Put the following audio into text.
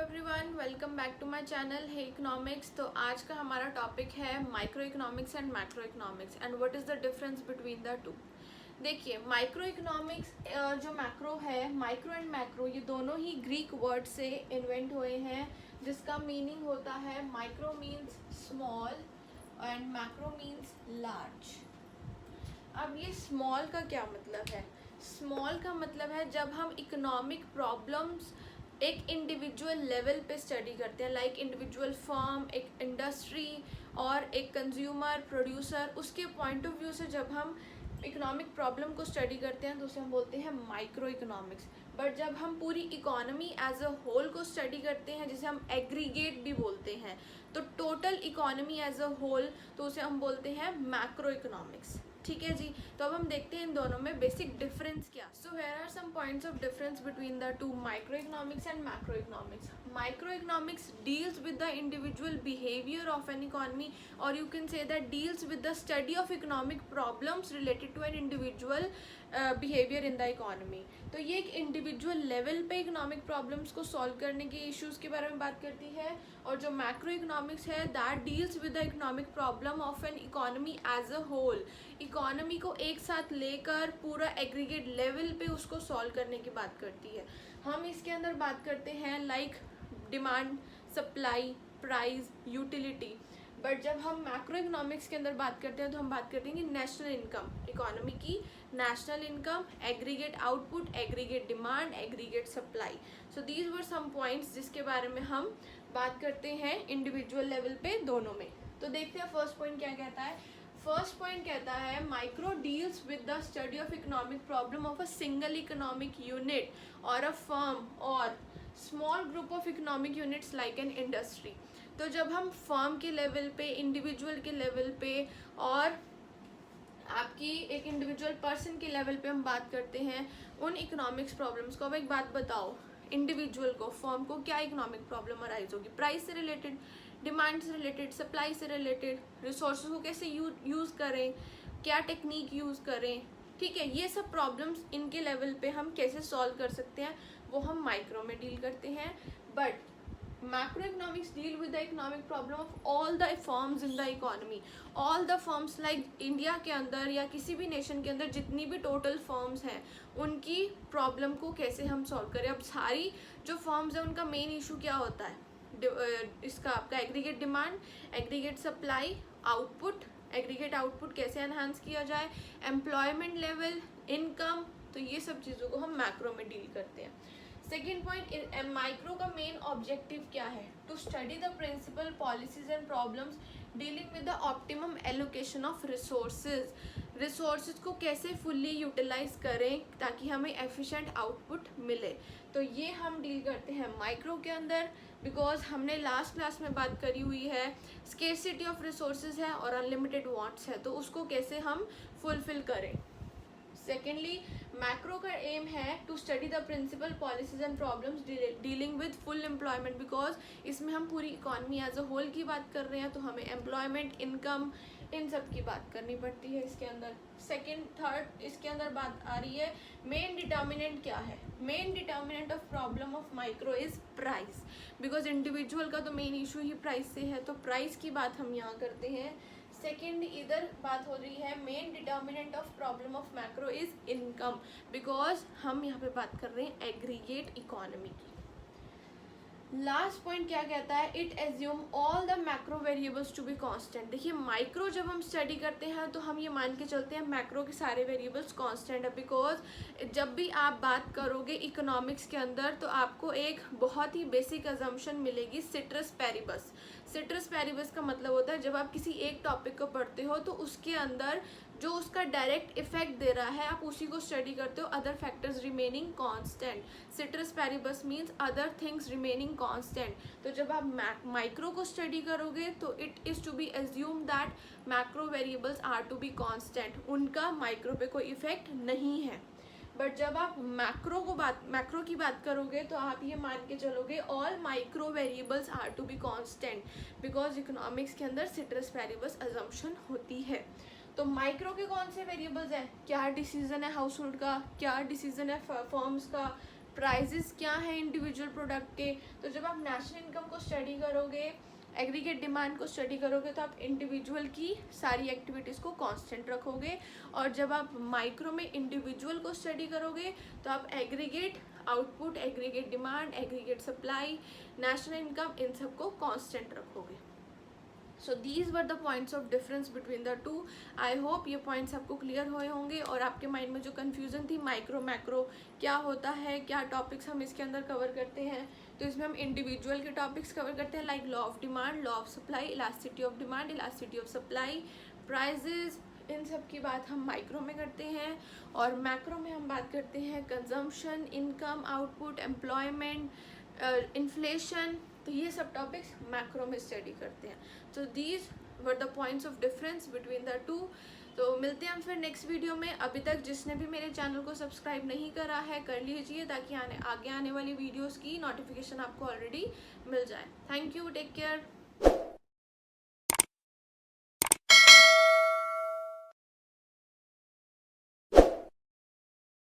Everyone, welcome back to my channel है economics. तो आज का हमारा टॉपिक है micro economics and macro economics and what is the difference between the two. देखिए, माइक्रो इकोनॉमिक्स जो मैक्रो है, माइक्रो एंड मैक्रो ये दोनों ही ग्रीक वर्ड से इन्वेंट हुए हैं, जिसका मीनिंग होता है micro means small and macro means large. अब ये स्मॉल का क्या मतलब है? स्मॉल का मतलब है जब हम इकोनॉमिक प्रॉब्लम्स एक इंडिविजुअल लेवल पे स्टडी करते हैं, लाइक इंडिविजुअल फर्म, एक इंडस्ट्री और एक कंज्यूमर प्रोड्यूसर, उसके पॉइंट ऑफ व्यू से जब हम इकोनॉमिक प्रॉब्लम को स्टडी करते हैं तो उसे हम बोलते हैं माइक्रो इकोनॉमिक्स। बट जब हम पूरी इकोनॉमी एज अ होल को स्टडी करते हैं, जिसे हम एग्रीगेट भी बोलते हैं, तो total economy as a whole, तो उसे हम बोलते हैं मैक्रो इकोनॉमिक्स। ठीक है जी। तो अब हम देखते हैं इन दोनों में बेसिक डिफरेंस क्या। So here are some points of difference between the two, micro economics and macro economics. Micro economics deals with the individual behaviour of an economy, और you can say that deals with the study of economic problems related to an individual behaviour in the economy. तो ये एक individual level पे economic problems को solve करने के issues के बारे में बात करती है, और जो मैक्रो इकोनॉमिक्स है that deals with the economic problem of an economy as a whole. Economy को एक साथ लेकर पूरा एग्रीगेट लेवल पे उसको सॉल्व करने की बात करती है। हम इसके अंदर बात करते हैं like demand, supply, price, utility. But जब हम मैक्रो इकोनॉमिक्स के अंदर बात करते हैं तो हम बात करते हैं कि नेशनल इनकम, इकोनॉमी की national income, aggregate output, aggregate demand, aggregate supply. So these were some points जिसके बारे में हम बात करते हैं इंडिविजुअल लेवल पे दोनों में। तो देखते हैं फर्स्ट पॉइंट क्या कहता है। फर्स्ट पॉइंट कहता है micro deals with the study of economic problem of a single economic unit और अ फर्म और small group of economic units like an industry. तो जब हम फर्म के लेवल पे, इंडिविजुअल के लेवल पे और आपकी एक इंडिविजुअल पर्सन के लेवल पे हम बात करते हैं उन इकोनॉमिक्स प्रॉब्लम्स को। अब एक बात बताओ, इंडिविजुअल को, फर्म को क्या इकोनॉमिक प्रॉब्लम अराइज होगी? प्राइस से रिलेटेड, डिमांड से रिलेटेड, सप्लाई से रिलेटेड, रिसोर्सेज को कैसे यूज़ करें, क्या टेक्निक यूज़ करें। ठीक है, ये सब प्रॉब्लम्स इनके लेवल पे हम कैसे सॉल्व कर सकते हैं वो हम माइक्रो में डील करते हैं। But macroeconomics deal with the economic problem of all the firms in the economy, all the firms like India के अंदर या किसी भी नेशन के अंदर जितनी भी टोटल फर्म्स हैं उनकी प्रॉब्लम को कैसे हम सॉल्व करें। अब सारी जो फर्म्स हैं उनका मेन इशू क्या होता है? इसका आपका aggregate demand, aggregate supply, output, aggregate output कैसे एनहांस किया जाए, एम्प्लॉयमेंट लेवल, इनकम। तो ये सब चीज़ों को हम मैक्रो में डील करते हैं। सेकेंड पॉइंट, माइक्रो का मेन ऑब्जेक्टिव क्या है? To study the principle, policies and problems dealing with the optimum allocation of resources. Resources को कैसे फुल्ली यूटिलाइज करें ताकि हमें एफिशिएंट आउटपुट मिले। तो ये हम डील करते हैं माइक्रो के अंदर, बिकॉज हमने लास्ट क्लास में बात करी हुई है स्केर्सिटी ऑफ रिसोर्सेज है और अनलिमिटेड वांट्स है, तो उसको कैसे हम फुलफिल करें। सेकेंडली, मैक्रो का एम है to study the principle, policies and problems dealing with full employment, because इसमें हम पूरी इकोनॉमी एज अ होल की बात कर रहे हैं, तो हमें एम्प्लॉयमेंट, इनकम, इन सब की बात करनी पड़ती है इसके अंदर। सेकेंड, थर्ड इसके अंदर बात आ रही है मेन डिटर्मिनेंट क्या है? Main determinant of problem of micro is price, because individual का तो मेन इशू ही प्राइस से है, तो प्राइस की बात हम यहाँ करते हैं। सेकेंड, इधर बात हो रही है main determinant of problem of macro is income, because हम यहाँ पे बात कर रहे हैं एग्रीगेट इकोनॉमी की। लास्ट पॉइंट क्या कहता है? It assume all the macro variables to be constant. देखिए, माइक्रो जब हम स्टडी करते हैं तो हम ये मान के चलते हैं मैक्रो के सारे वेरिएबल्स कांस्टेंट है, बिकॉज जब भी आप बात करोगे इकोनॉमिक्स के अंदर तो आपको एक बहुत ही बेसिक अजम्पशन मिलेगी, सिट्रस पैरिबस। सिट्रस पैरिबस का मतलब होता है जब आप किसी एक टॉपिक को पढ़ते हो तो उसके अंदर जो उसका डायरेक्ट इफेक्ट दे रहा है आप उसी को स्टडी करते हो, other factors remaining constant. Ceteris paribus means other things remaining constant. तो जब आप माइक्रो को स्टडी करोगे तो it is to be assume that macro variables are to be constant, उनका माइक्रो पे कोई इफेक्ट नहीं है। बट जब आप मैक्रो की बात करोगे तो आप ये मान के चलोगे all micro variables are to be constant, because economics के अंदर सिट्रस पैरिबस अजम्पशन होती है। तो माइक्रो के कौन से वेरिएबल्स हैं? क्या डिसीजन है हाउस होल्ड का, क्या डिसीजन है फर्म्स का, प्राइजेस क्या हैं इंडिविजुअल प्रोडक्ट के। तो जब आप नेशनल इनकम को स्टडी करोगे, एग्रीगेट डिमांड को स्टडी करोगे, तो आप इंडिविजुअल की सारी एक्टिविटीज़ को कांस्टेंट रखोगे। और जब आप माइक्रो में इंडिविजुअल को स्टडी करोगे तो आप aggregate output, aggregate demand, aggregate supply, national income, इन सबको कांस्टेंट रखोगे। So these were the points of difference between the two. I hope ये पॉइंट्स आपको क्लियर हुए होंगे और आपके माइंड में जो कन्फ्यूज़न थी माइक्रो मैक्रो क्या होता है, क्या टॉपिक्स हम इसके अंदर कवर करते हैं, तो इसमें हम इंडिविजुअल के टॉपिक्स कवर करते हैं like law of demand, law of supply, elasticity of demand, elasticity of supply, prices, इन सब की बात हम माइक्रो में करते हैं। और मैक्रो में हम बात करते हैं consumption, income, output, employment, inflation, तो ये सब टॉपिक्स मैक्रो में स्टडी करते हैं। तो these were the points of difference between the to. तो मिलते हैं हम फिर नेक्स्ट वीडियो में। अभी तक जिसने भी मेरे चैनल को सब्सक्राइब नहीं करा है कर लीजिए, ताकि आगे आने वाली वीडियोस की नोटिफिकेशन आपको ऑलरेडी मिल जाए। Thank you, take care.